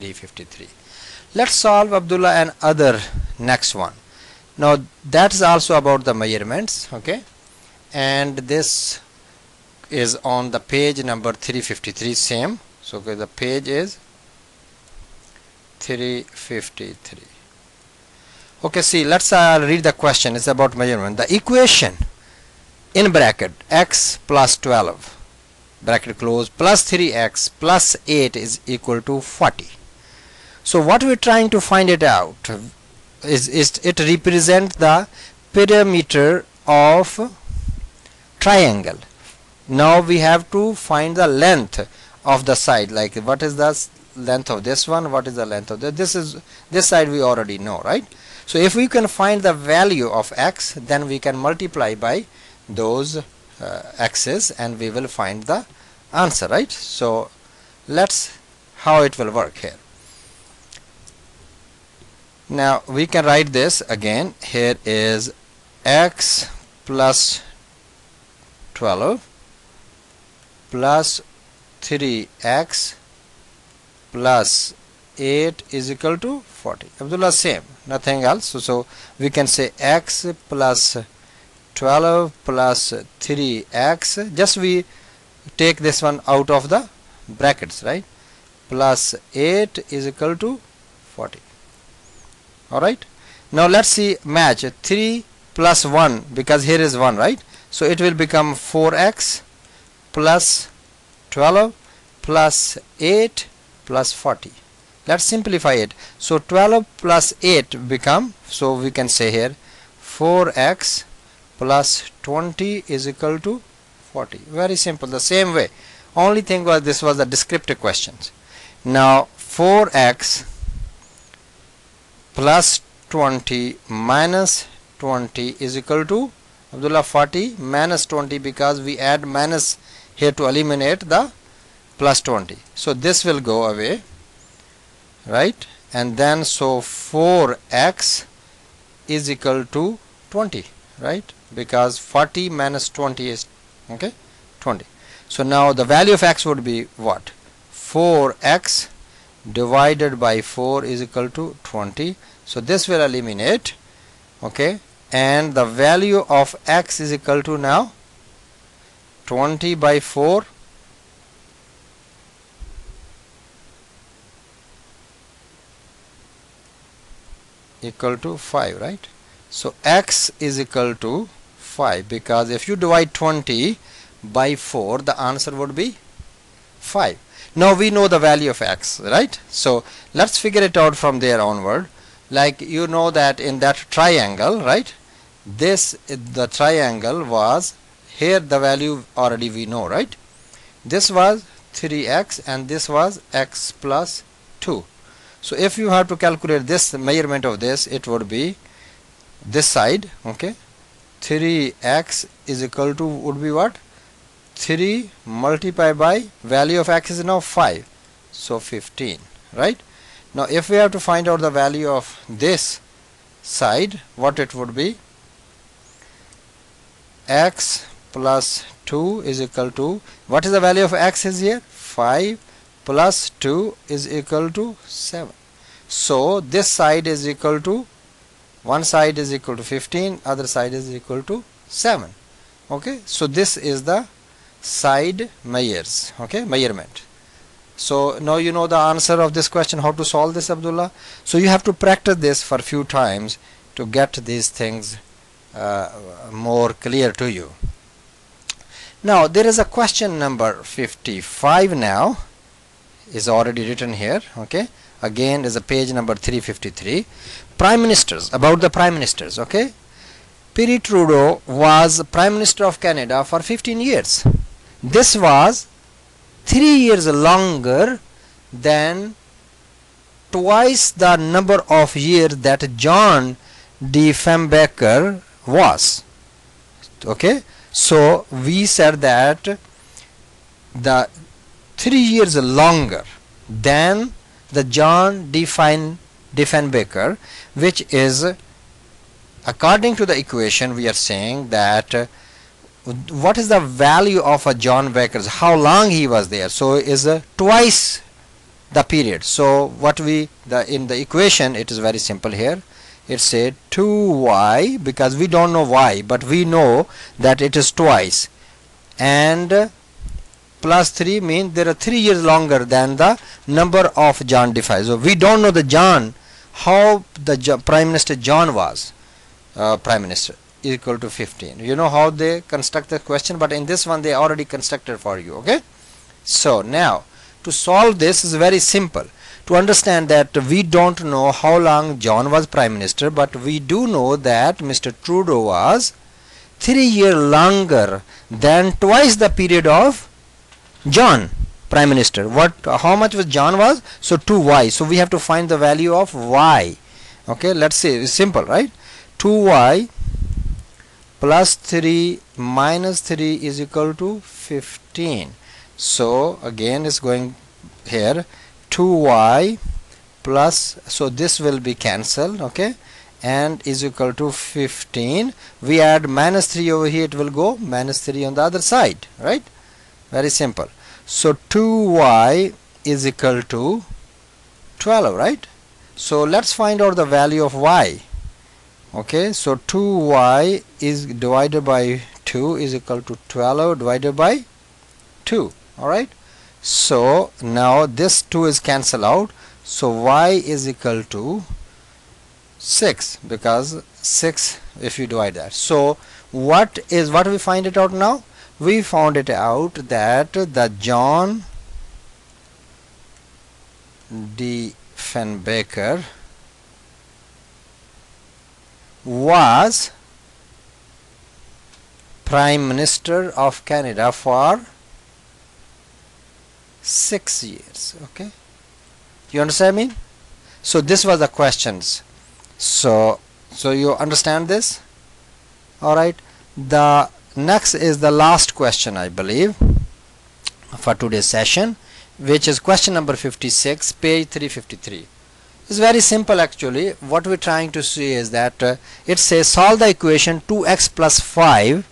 353. Let's solve Abdullah and other next one. Now that is also about the measurements, okay, and this is on the page number 353, same. So okay, the page is 353. Okay, see, let's read the question. It's about measurement. The equation in bracket x plus 12 bracket close plus 3x plus 8 is equal to 40. So what we're trying to find it out is it represent the perimeter of triangle. Now we have to find the length of the side, like what is the length of this one, what is the length of this side we already know, right? So if we can find the value of x, then we can multiply by those x's and we will find the answer, right? So let's how it will work here. Now we can write this again. Here is x plus 12 plus 3x plus 8 is equal to 40. Abdullah, same, nothing else. So we can say x plus 12 plus 3x, just we take this one out of the brackets, right? Plus 8 is equal to 40. Alright, now let's see match 3 plus 1, because here is 1, right? So it will become 4x plus 12 plus 8 plus 40. Let's simplify it. So 12 plus 8 become, so we can say here 4x plus 20 is equal to 40. Very simple, the same way. Only thing was this was the descriptive questions. Now 4x plus 20 minus 20 is equal to, Abdullah, 40 minus 20, because we add minus here to eliminate the plus 20. So this will go away, right? And then so 4x is equal to 20, right? Because 40 minus 20 is, okay, 20. So now the value of x would be what? 4x divided by 4 is equal to 20. So this will eliminate, okay, and the value of x is equal to now 20 by 4 equal to 5, right? So x is equal to 5, because if you divide 20 by 4, the answer would be 5. Now we know the value of x, right? So let's figure it out from there onward. Like you know that in that triangle, right? The triangle was here, the value already we know, right? This was 3x and this was x plus 2. So if you have to calculate this measurement of this, it would be this side, okay? 3x is equal to would be what? 3 multiplied by value of x is now 5, so 15, right? Now if we have to find out the value of this side, what it would be? X plus 2 is equal to, what is the value of x is here? 5 plus 2 is equal to 7. So this side is equal to, one side is equal to 15, other side is equal to 7. Okay, so this is the side measures, okay, measurement. So now you know the answer of this question, how to solve this, Abdullah. So you have to practice this for a few times to get these things more clear to you. Now there is a question number 55 now, is already written here, okay. Again is a page number 353. Prime Ministers, about the Prime Ministers, okay. Pierre Trudeau was Prime Minister of Canada for 15 years. This was 3 years longer than twice the number of years that John Diefenbaker was, okay. So we said that the 3 years longer than the John Diefenbaker, which is, according to the equation, we are saying that what is the value of a John Baker's, how long he was there. So is twice the period. So what we in the equation, it is very simple here. It said 2y, because we don't know y, but we know that it is twice, and plus 3 means there are 3 years longer than the number of John defined. So we don't know the John, how the Prime Minister John was Prime Minister, equal to 15. You know how they construct the question, but in this one they already constructed for you. Okay, so now to solve this is very simple. To understand that we don't know how long John was Prime Minister, but we do know that Mr. Trudeau was 3 years longer than twice the period of John Prime Minister. How much was John was? So 2y. So we have to find the value of y. Okay, let's see. It's simple, right? 2y plus 3 minus 3 is equal to 15. So again it's going here, 2y plus, so this will be cancelled, okay, and is equal to 15. We add minus 3 over here, it will go minus 3 on the other side, right? Very simple. So 2y is equal to 12, right? So let's find out the value of y. Okay, so 2y is divided by 2 is equal to 12 divided by 2. Alright, so now this 2 is cancelled out, so y is equal to 6, because 6 if you divide that. So what we find it out now? We found it out that the John Diefenbaker was Prime Minister of Canada for 6 years. Okay, you understand me? So this was the questions. So you understand this? All right, the next is the last question, I believe, for today's session, which is question number 56, page 353. It's very simple actually. What we're trying to see is that it says solve the equation 2x plus 5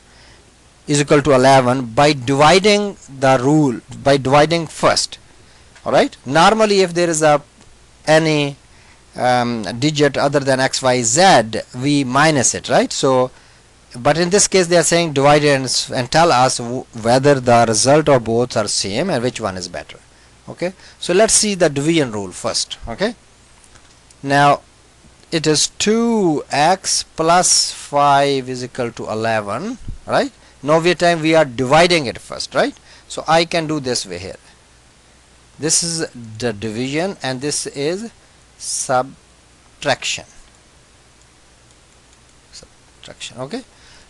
is equal to 11 by dividing the rule, by dividing first. Alright, normally if there is any digit other than x, y, z, we minus it, right? So but in this case they are saying divide and tell us whether the result of both are same and which one is better. Okay, so let's see the division rule first. Okay, now it is 2x plus 5 is equal to 11, right? Now we are dividing it first, right? So I can do this way here. This is the division and this is subtraction. Okay,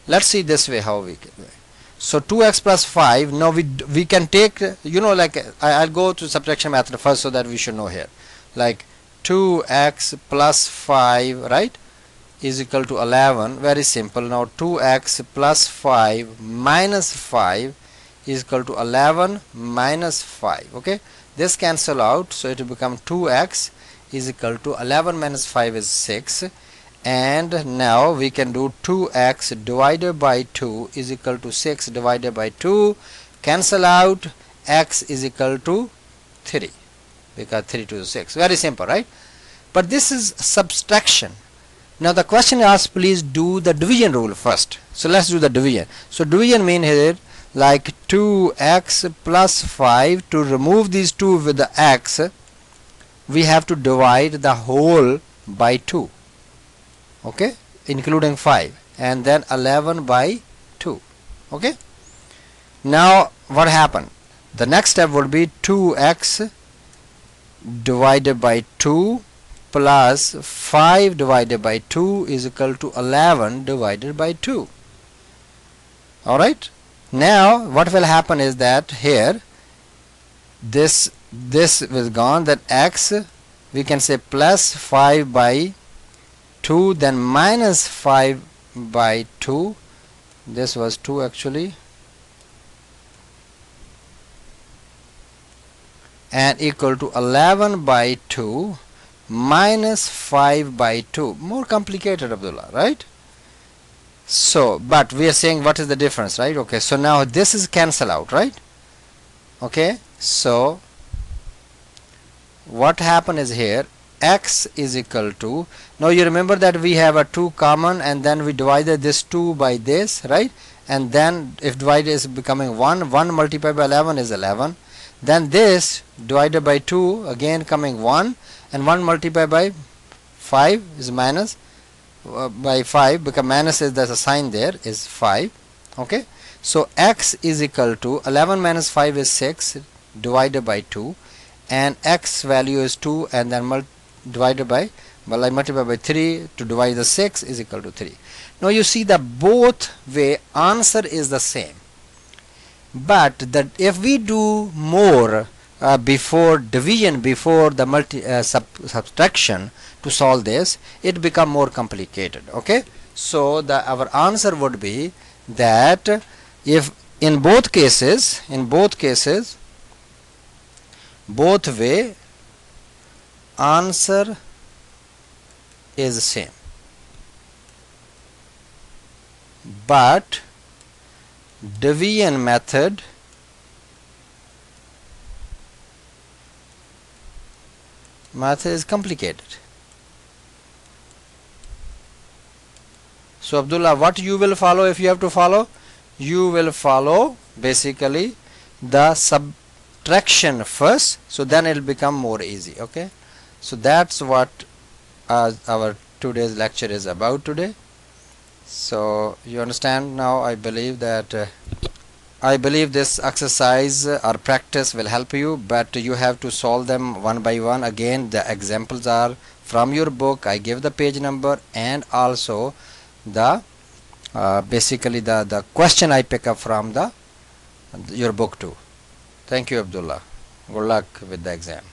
let's see this way how we can do it. So 2x plus 5, now we can take, you know, like I'll go to subtraction method first so that we should know here, like 2x plus 5, right, is equal to 11. Very simple. Now 2x plus 5 minus 5 is equal to 11 minus 5. Okay, this cancel out, so it will become 2x is equal to 11 minus 5 is 6. And now we can do 2x divided by 2 is equal to 6 divided by 2, cancel out, x is equal to 3, because 3 to 6. Very simple, right? But this is subtraction. Now the question asks, please do the division rule first. So let's do the division. So division mean here like 2x plus 5, to remove these 2 with the x, we have to divide the whole by 2. Okay, including 5, and then 11 by 2. Okay, now what happened? The next step would be 2x divided by 2 plus 5 divided by 2 is equal to 11 divided by 2. Alright, now what will happen is that here this is gone, that x we can say plus 5 by 2, then minus 5 by 2, this was 2 actually, and equal to 11 by 2 minus 5 by 2. More complicated, Abdullah, right? So but we are saying what is the difference, right? Okay, so now this is cancel out, right? Okay, so what happen is here, x is equal to, now you remember that we have a 2 common and then we divided this 2 by this, right? And then if divided is becoming 1 multiplied by 11 is 11, then this divided by 2 again coming 1, and 1 multiplied by 5 is minus by 5, because minus is, there's a sign there, is 5. Okay, so x is equal to 11 minus 5 is 6 divided by 2, and x value is 2, and then divided by, well, I multiply by 3 to divide the 6 is equal to 3. Now you see that both way answer is the same, but that if we do more before division, before the subtraction to solve this, it become more complicated. Okay, so our answer would be that if in both cases both way answer is same, but division method is complicated. So Abdullah, what you will follow? If you have to follow, you will follow basically the subtraction first, so then it will become more easy. Okay, so that's what our today's lecture is about today. So you understand now. I believe that this exercise or practice will help you, but you have to solve them one by one. Again, the examples are from your book. I give the page number and also the basically the question I pick up from your book too. Thank you, Abdullah. Good luck with the exam.